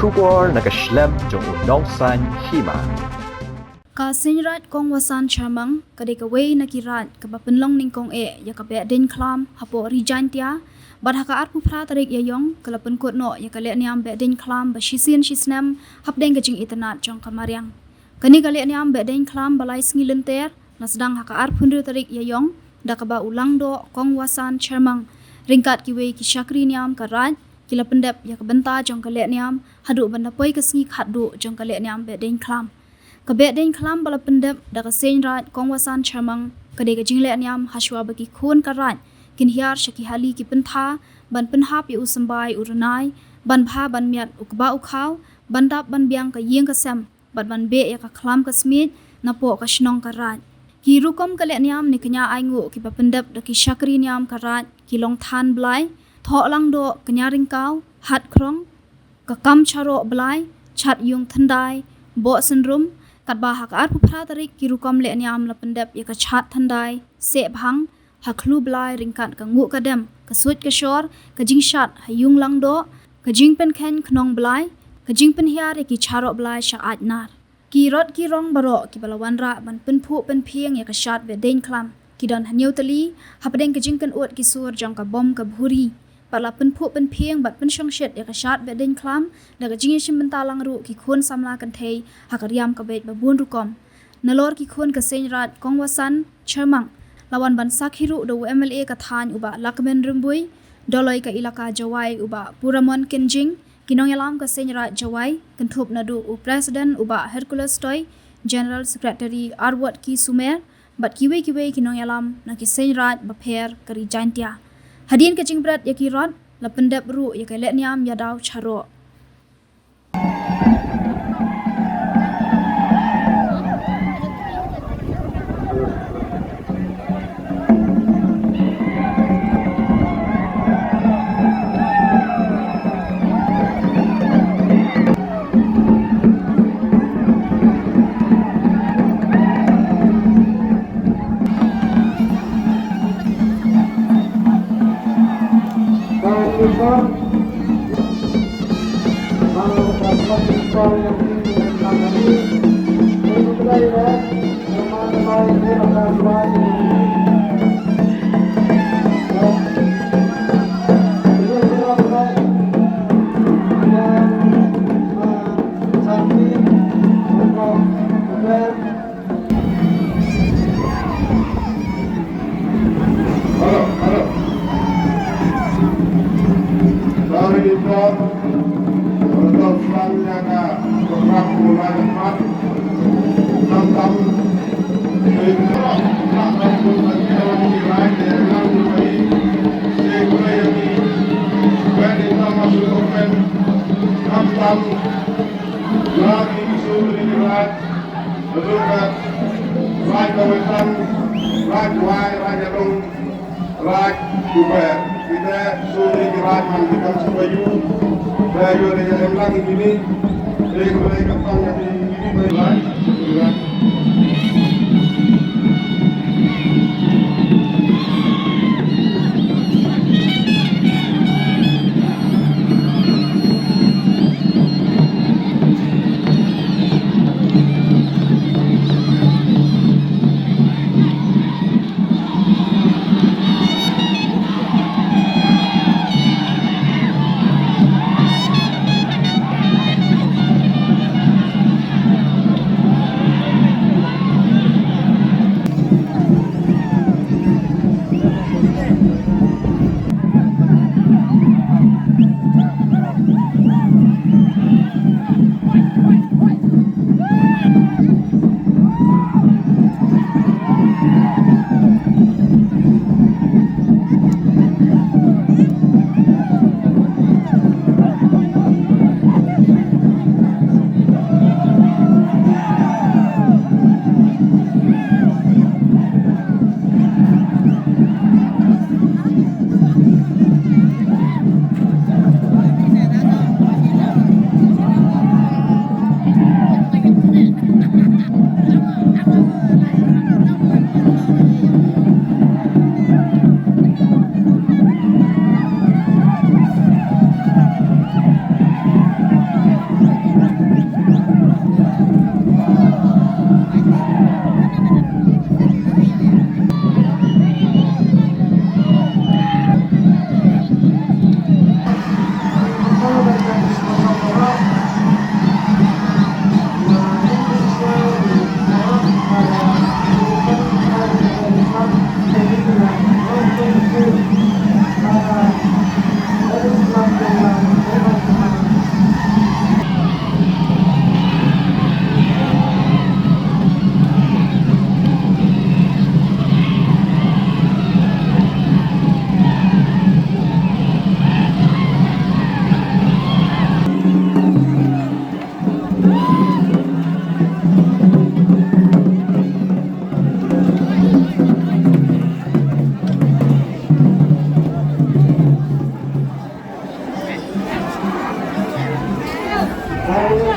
Shubor nakaslem jong unongsan hima. Kasinrat kong wasan chamang kadekaway nakirat kapapenlong ning kong yakabe din klam hapo rijantia badhaka arpu pratarik yayong kalapen kutno yakale niam be din klam bashisin shisnem hapdeng gajing itanat jong kamariang kani kale niam be din klam balai ngilenter nasdang haka arpun tarik yayong dakaba ulang do kong wasan chamang ringkat kiwe ki syakri niam karat kila pendep yakabenta jong kale niam hadu bandapoi kasngi khadu jong kale niam be din klam kabet den klam bala pendep da kasen rat kongwasan chamang kade ka jingle anyam haswa baki khon karat kin hiar shaki hali ki pentha ban penha pi usambai uranai ban bha ban miat ukba ukhaw ban dap ban biang ka yeng ka sam ban be ya ka klam ka smit na po ka shnong karat ki rukom kale anyam ni kanya aingu ki pa pendep da ki shakri nyam karat ki long than blai tho lang do kanya ringkaw hat krong ka kam charo blai chat yung thandai bo senrum kat bahak arpu pratarik kirukom le niam la pendep ya ka chat thandai se bhang haklu blai ringkat ka ngu kadem ka suit ka shor ka jing shat hayung lang do ka jing pen khen knong blai ka jing pen hiar ki charo blai sha aj nar ki rot ki rong baro ki balawan ra ban pen phu pen phieng ya ka shat ve den klam ki don hanyo tali hapdeng ka jing kan ot ki sur jong ka bom ka bhuri pala pen phu pen phieng bat pen shong shet ya ka shat be den klam da ka jing shim benta lang ru ki khon samla kan thei hakariam ka bet ba bun ru kom nalor ki khon ka sen rat kongwasan chamang lawan ban sakhiru do MLA ka than uba lakmen rumbui doloi ka ilaka jawai uba puramon kenjing kinong yalam ka sen rat jawai kan thup nadu u president uba Hercules toy general secretary arwat ki sumer bat kiwe kinong yalam na ki sen rat ba pher kari jantia hadin ke jingbrat yaki rod la pendep ru yake let niam yadaw charo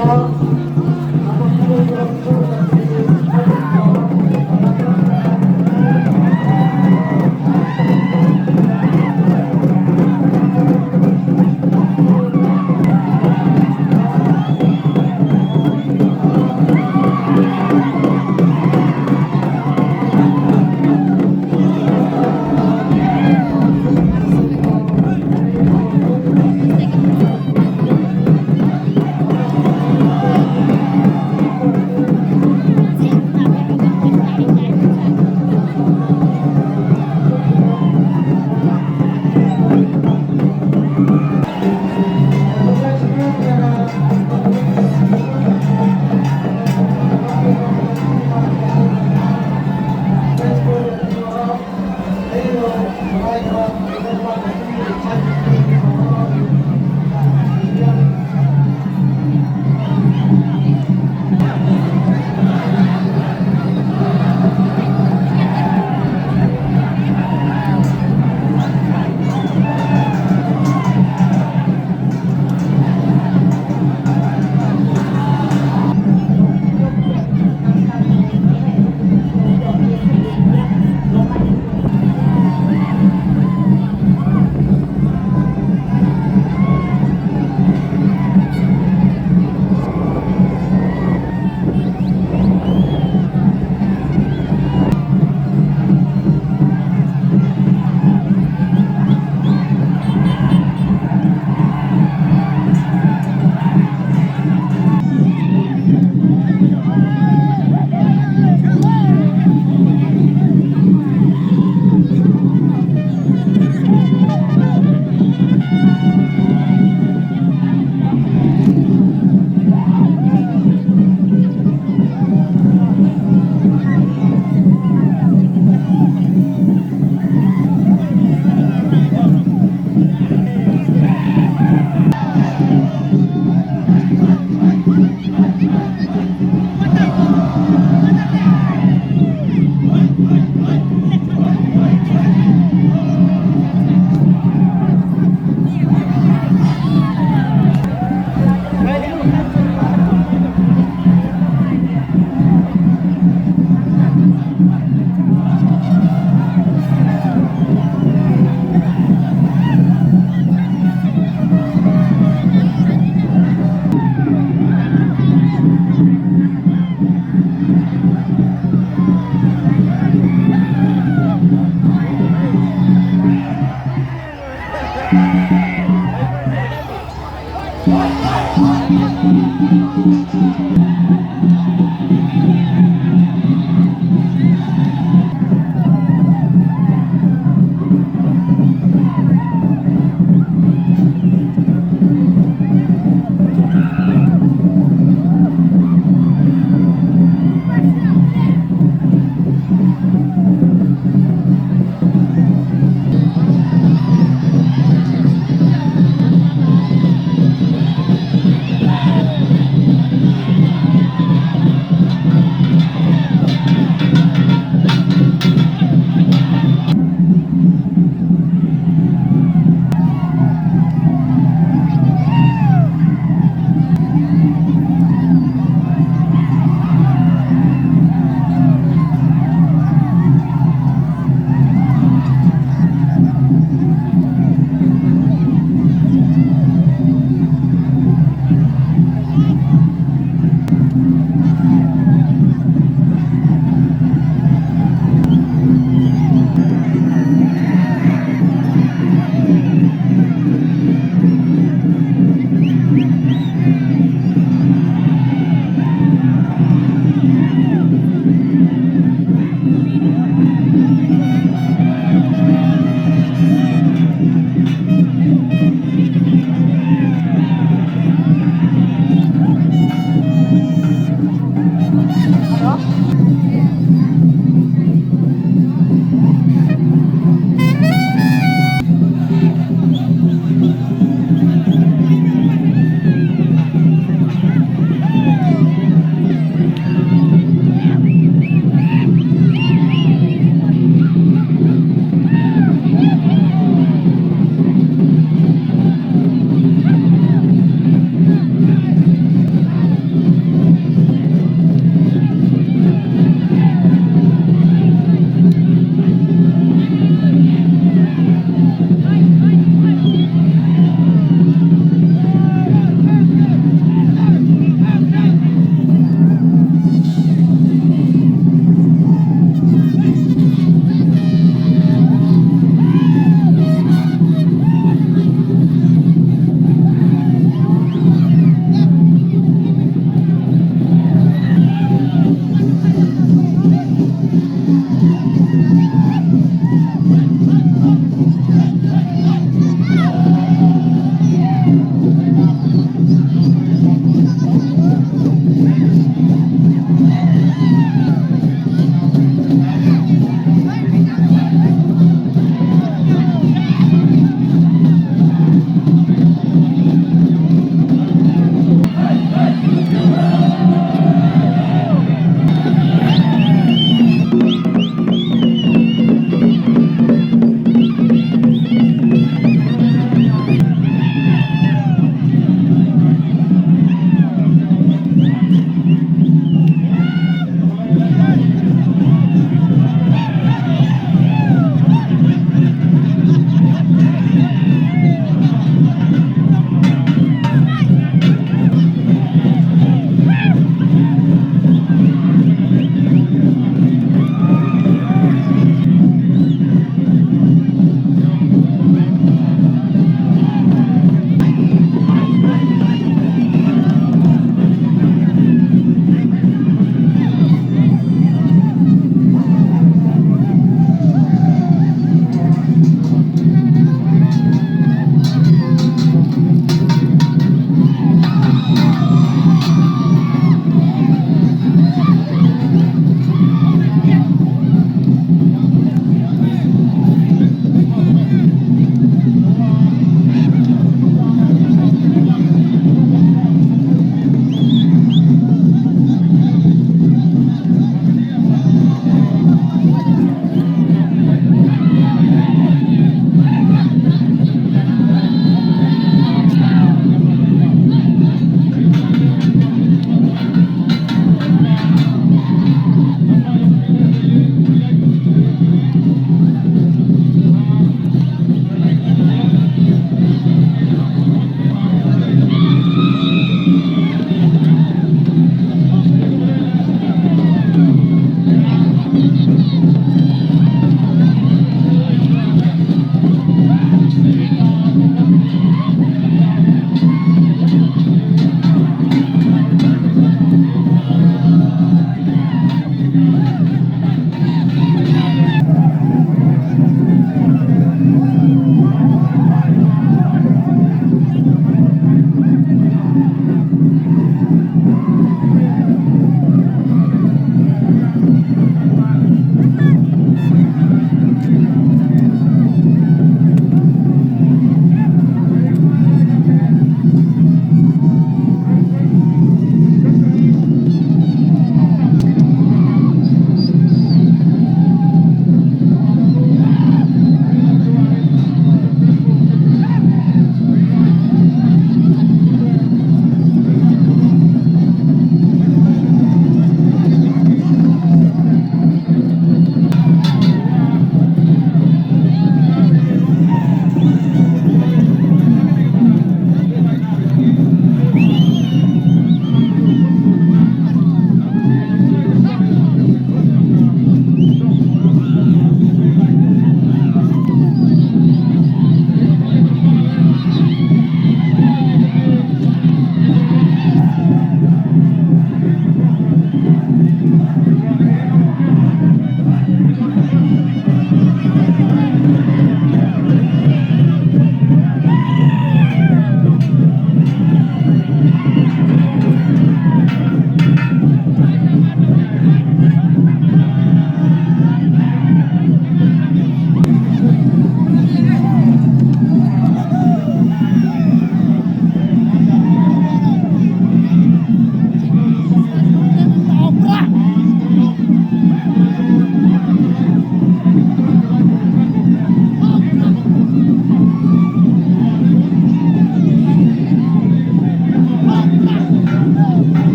Thank you.